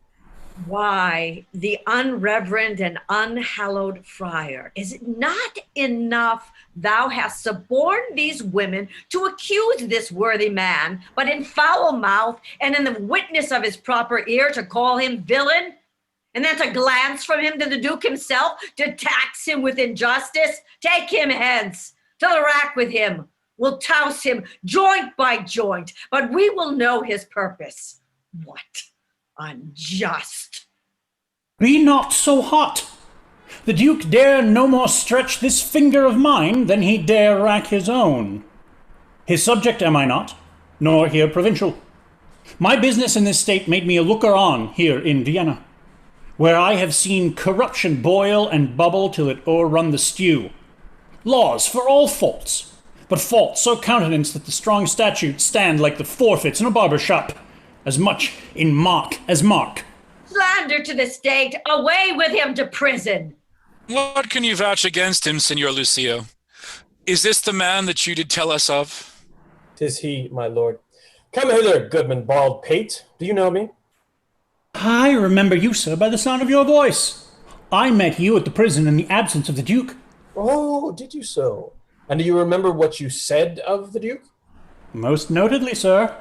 Why, the unreverend and unhallowed friar, is it not enough thou hast suborned these women to accuse this worthy man, but in foul mouth and in the witness of his proper ear to call him villain? And then to glance from him to the Duke himself, to tax him with injustice? Take him hence, to the rack with him. We'll touse him joint by joint, but we will know his purpose. What? Unjust. Be not so hot. The Duke dare no more stretch this finger of mine than he dare rack his own. His subject am I not, nor here provincial. My business in this state made me a looker-on here in Vienna, where I have seen corruption boil and bubble till it o'errun the stew. Laws for all faults, but faults so countenanced that the strong statutes stand like the forfeits in a barber shop, as much in mock as mark. Slander to the state, away with him to prison. What can you vouch against him, Signor Lucio? Is this the man that you did tell us of? 'Tis he, my lord. Come hither, Goodman Bald Pate. Do you know me? I remember you, sir, by the sound of your voice. I met you at the prison in the absence of the Duke. Oh, did you so? And do you remember what you said of the Duke? Most notedly, sir.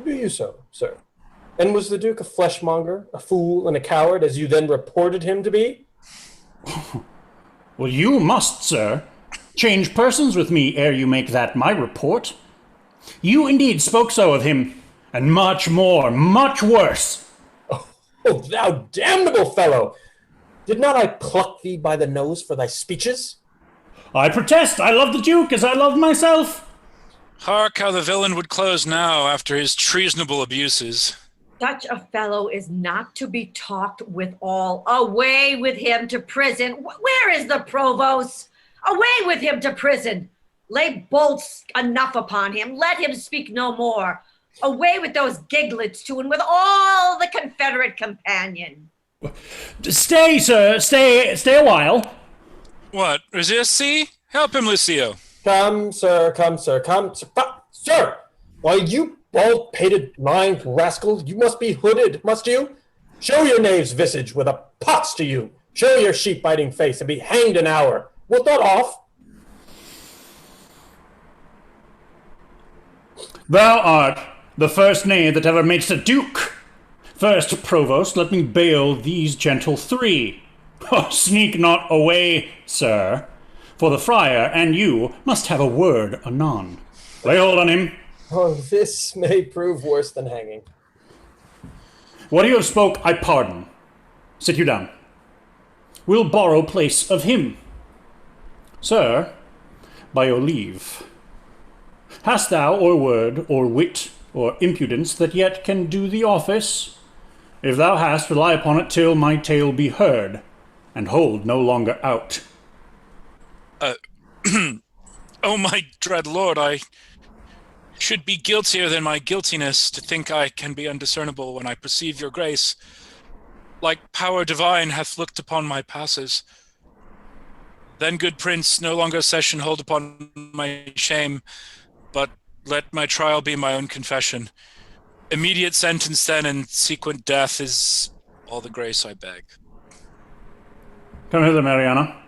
Do you so, sir? And was the Duke a fleshmonger, a fool, and a coward, as you then reported him to be? Well, you must, sir, change persons with me ere you make that my report. You indeed spoke so of him, and much more, much worse. Oh, thou damnable fellow! Did not I pluck thee by the nose for thy speeches? I protest I love the Duke as I love myself. Hark how the villain would close now after his treasonable abuses. Such a fellow is not to be talked with all. Away with him to prison. Where is the provost? Away with him to prison. Lay bolts enough upon him. Let him speak no more. Away with those giglets too, and with all the Confederate companion. Stay, sir, stay a while. What, resist, see? Help him, Lucio. Come, sir, come, sir, come, sir. Sir! Why, you bald-pated, lying rascal, you must be hooded, must you? Show your knave's visage with a pox to you. Show your sheep-biting face and be hanged an hour. Wilt not off? Thou art the first knave that ever makes a duke. First, provost, let me bail these gentle three. Oh, sneak not away, sir, for the friar and you must have a word anon. Lay hold on him. Oh, this may prove worse than hanging. What you have spoke, I pardon. Sit you down. We'll borrow place of him. Sir, by your leave. Hast thou or word, or wit, or impudence that yet can do the office? If thou hast, rely upon it till my tale be heard, and hold no longer out. Oh, my dread lord, I should be guiltier than my guiltiness to think I can be undiscernible when I perceive your grace, like power divine, hath looked upon my passes. Then, good prince, no longer session hold upon my shame, but let my trial be my own confession. Immediate sentence then and sequent death is all the grace I beg. Come hither, Mariana.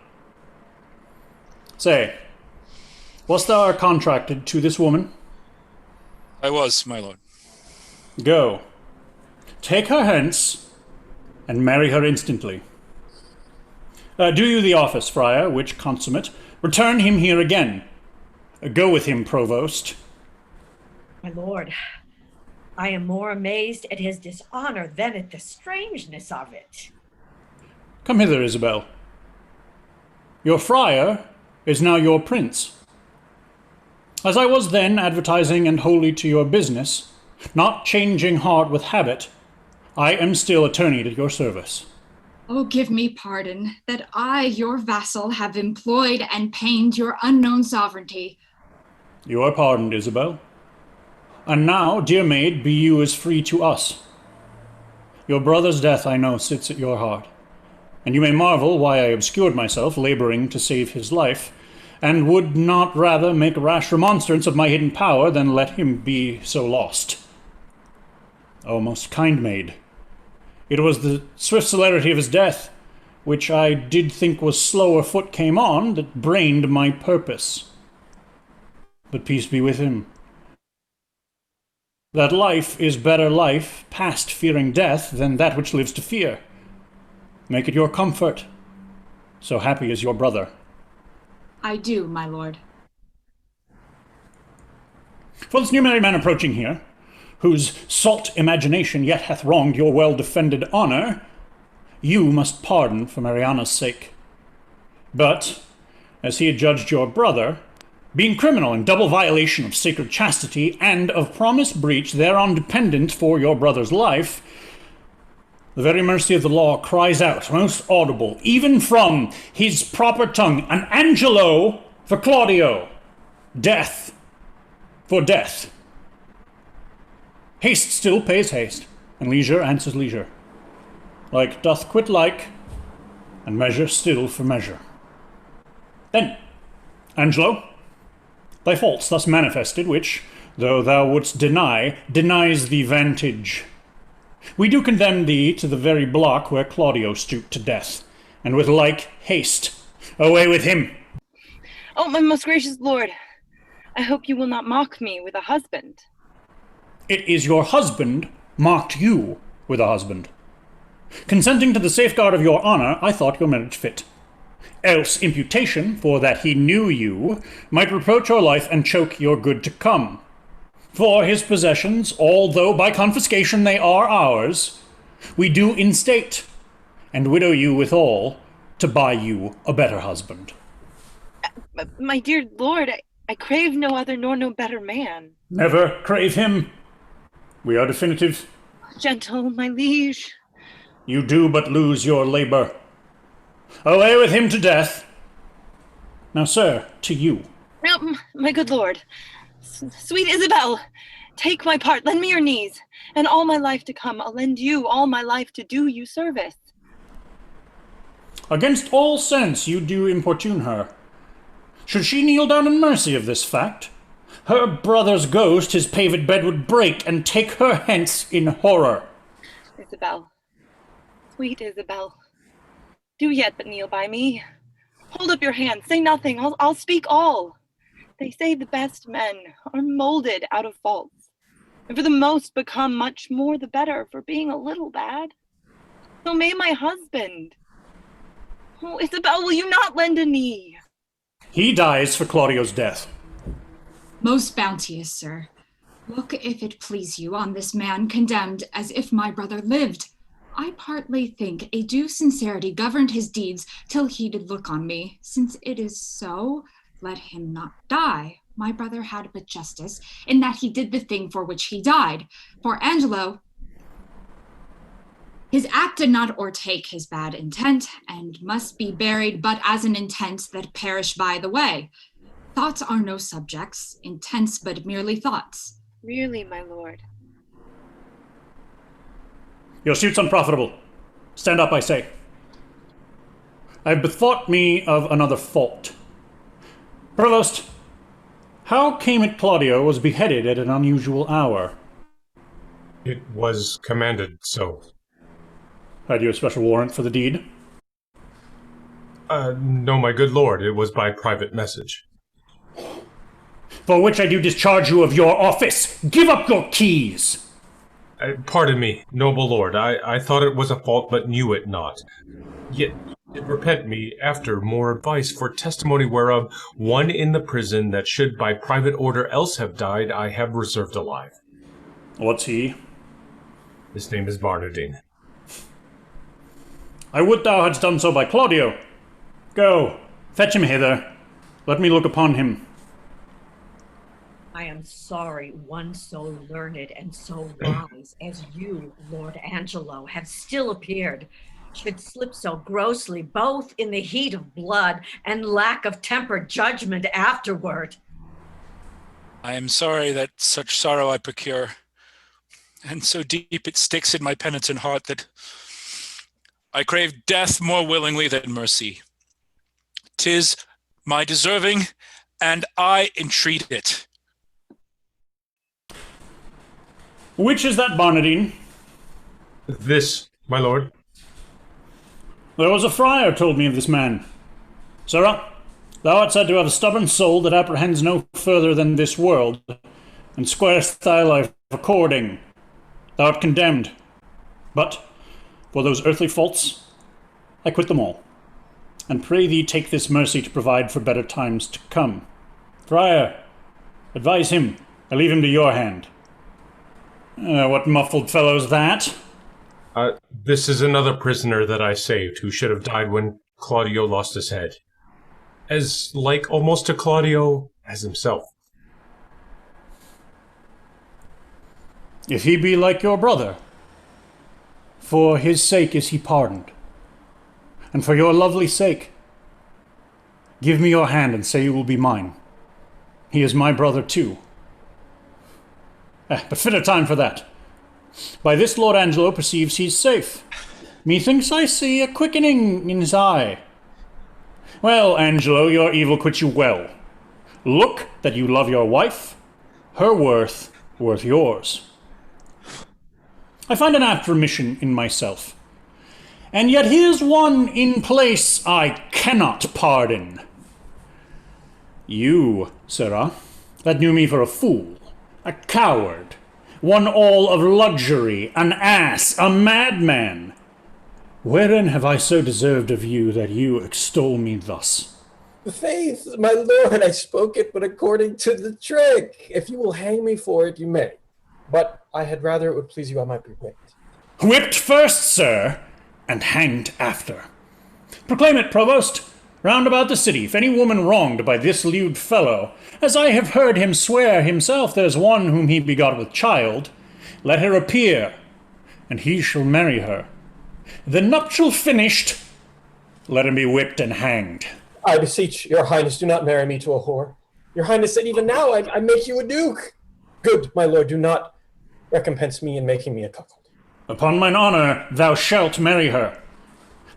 Say, Wast thou contracted to this woman? I was, my lord. Go. Take her hence, and marry her instantly. Do you the office, friar, which consummate, return him here again. Go with him, provost. My lord, I am more amazed at his dishonor than at the strangeness of it. Come hither, Isabel. Your friar is now your prince. As I was then advertising and wholly to your business, not changing heart with habit, I am still attorney at your service. Oh, give me pardon, that I, your vassal, have employed and pained your unknown sovereignty. You are pardoned, Isabel. And now, dear maid, be you as free to us. Your brother's death, I know, sits at your heart, and you may marvel why I obscured myself, laboring to save his life, and would not rather make rash remonstrance of my hidden power than let him be so lost. O most kind maid, it was the swift celerity of his death, which I did think was slower foot came on, that brained my purpose. But peace be with him. That life is better life, past fearing death, than that which lives to fear. Make it your comfort, so happy is your brother. I do, my lord. For this new married man approaching here, whose salt imagination yet hath wronged your well-defended honour, you must pardon for Mariana's sake. But, as he adjudged your brother, being criminal in double violation of sacred chastity and of promise breach thereon dependent for your brother's life, the very mercy of the law cries out, most audible, even from his proper tongue, an Angelo for Claudio, death for death. Haste still pays haste, and leisure answers leisure. Like doth quit like, and measure still for measure. Then, Angelo, thy faults thus manifested, which, though thou wouldst deny, denies thee vantage. We do condemn thee to the very block where Claudio stooped to death, and with like haste, away with him. Oh, my most gracious lord, I hope you will not mock me with a husband. It is your husband mocked you with a husband. Consenting to the safeguard of your honour, I thought your marriage fit. Else imputation, for that he knew you, might reproach your life and choke your good to come. For his possessions, although by confiscation they are ours, we do instate, and widow you withal, to buy you a better husband. My dear lord, I crave no other nor no better man. Never crave him. We are definitive. Gentle, my liege. You do but lose your labour. Away with him to death. Now, sir, to you. No, my good lord. Sweet Isabel, take my part, lend me your knees, and all my life to come, I'll lend you all my life to do you service. Against all sense you do importune her. Should she kneel down in mercy of this fact, her brother's ghost his paved bed would break, and take her hence in horror. Isabel, sweet Isabel, do yet but kneel by me. Hold up your hand, say nothing, I'll speak all. They say the best men are molded out of faults, and for the most become much more the better for being a little bad. So may my husband. Oh, Isabel, will you not lend a knee? He dies for Claudio's death. Most bounteous sir, look if it please you on this man condemned as if my brother lived. I partly think a due sincerity governed his deeds till he did look on me. Since it is so, let him not die. My brother had but justice in that he did the thing for which he died. For Angelo, his act did not o'ertake his bad intent, and must be buried but as an intent that perish by the way. Thoughts are no subjects, intents but merely thoughts. Really, my lord. Your suit's unprofitable. Stand up, I say. I have bethought me of another fault. Provost, how came it Claudio was beheaded at an unusual hour? It was commanded so. Had you a special warrant for the deed? No, my good lord, it was by private message. for which I do discharge you of your office. Give up your keys. Pardon me, noble lord. I thought it was a fault, but knew it not. Yet did repent me after more advice for testimony whereof one in the prison that should by private order else have died, I have reserved alive. What's he? His name is Barnardine. I would thou hadst done so by Claudio. Go, fetch him hither. Let me look upon him. I am sorry one so learned and so wise as you, Lord Angelo, have still appeared, should slip so grossly, both in the heat of blood and lack of tempered judgment afterward. I am sorry that such sorrow I procure, and so deep it sticks in my penitent heart that I crave death more willingly than mercy. 'Tis my deserving, and I entreat it. Which is that Barnardine? This, my lord. There was a friar told me of this man. Sirrah, thou art said to have a stubborn soul that apprehends no further than this world, and squarest thy life according. Thou art condemned. But for those earthly faults, I quit them all, and pray thee take this mercy to provide for better times to come. Friar, advise him. I leave him to your hand. What muffled fellow's that? This is another prisoner that I saved, who should have died when Claudio lost his head. As like almost to Claudio as himself. If he be like your brother, for his sake is he pardoned, and for your lovely sake, give me your hand and say you will be mine. He is my brother too. But fitter time for that. By this Lord Angelo perceives he's safe. Methinks I see a quickening in his eye. Well, Angelo, your evil quits you well. Look that you love your wife, her worth yours. I find an apt remission in myself. And yet here's one in place I cannot pardon. You, sirrah, that knew me for a fool, a coward, one all of luxury, an ass, a madman. Wherein have I so deserved of you that you extol me thus? Faith, my lord, I spoke it but according to the trick. If you will hang me for it, you may. But I had rather it would please you I might be whipped. Whipped first, sir, and hanged after. Proclaim it, provost, round about the city, if any woman wronged by this lewd fellow, as I have heard him swear himself there's one whom he begot with child, let her appear, and he shall marry her. The nuptial finished, let him be whipped and hanged. I beseech your highness, do not marry me to a whore. Your highness said even now I make you a duke. Good, my lord, do not recompense me in making me a cuckold. Upon mine honour, thou shalt marry her.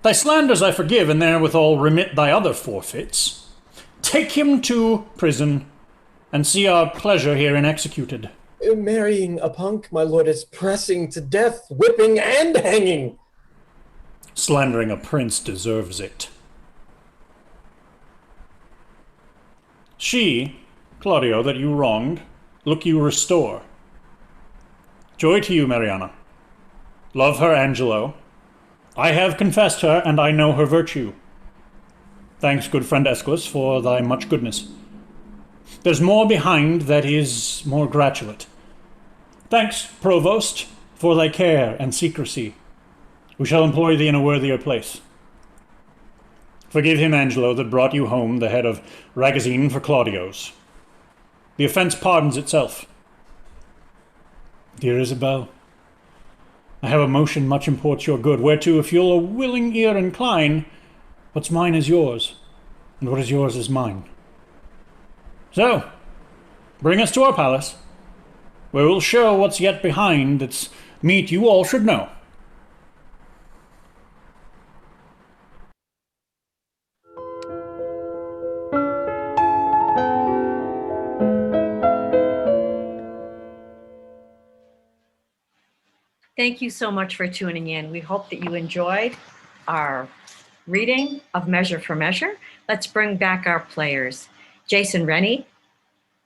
Thy slanders I forgive, and therewithal remit thy other forfeits. Take him to prison, and see our pleasure herein executed. Marrying a punk, my lord, is pressing to death, whipping and hanging. Slandering a prince deserves it. She, Claudio, that you wronged, look you restore. Joy to you, Mariana. Love her, Angelo. I have confessed her, and I know her virtue. Thanks, good friend Aeschylus, for thy much goodness. There's more behind that is more gratulate. Thanks, provost, for thy care and secrecy. We shall employ thee in a worthier place. Forgive him, Angelo, that brought you home the head of Ragozine for Claudio's. The offence pardons itself. Dear Isabel, I have a motion much imports your good, whereto if you'll a willing ear incline, what's mine is yours, and what is yours is mine. So, bring us to our palace, where we'll show what's yet behind that's meet you all should know. Thank you so much for tuning in. We hope that you enjoyed our reading of Measure for Measure. Let's bring back our players. Jason Rennie,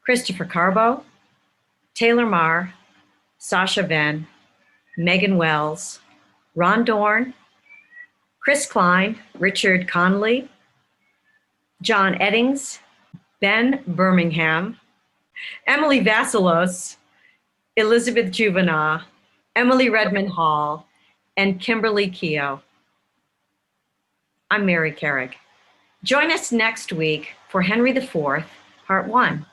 Christopher Carbo, Taylor Marr, Sasha Venn, Megan Wells, Ron Dorn, Chris Klein, Richard Conley, John Eddings, Ben Birmingham, Emily Vassilos, Elizabeth Juvenile, Emily Redmond Hall, and Kimberly Keogh. I'm Mary Carrick. Join us next week for Henry IV, Part 1.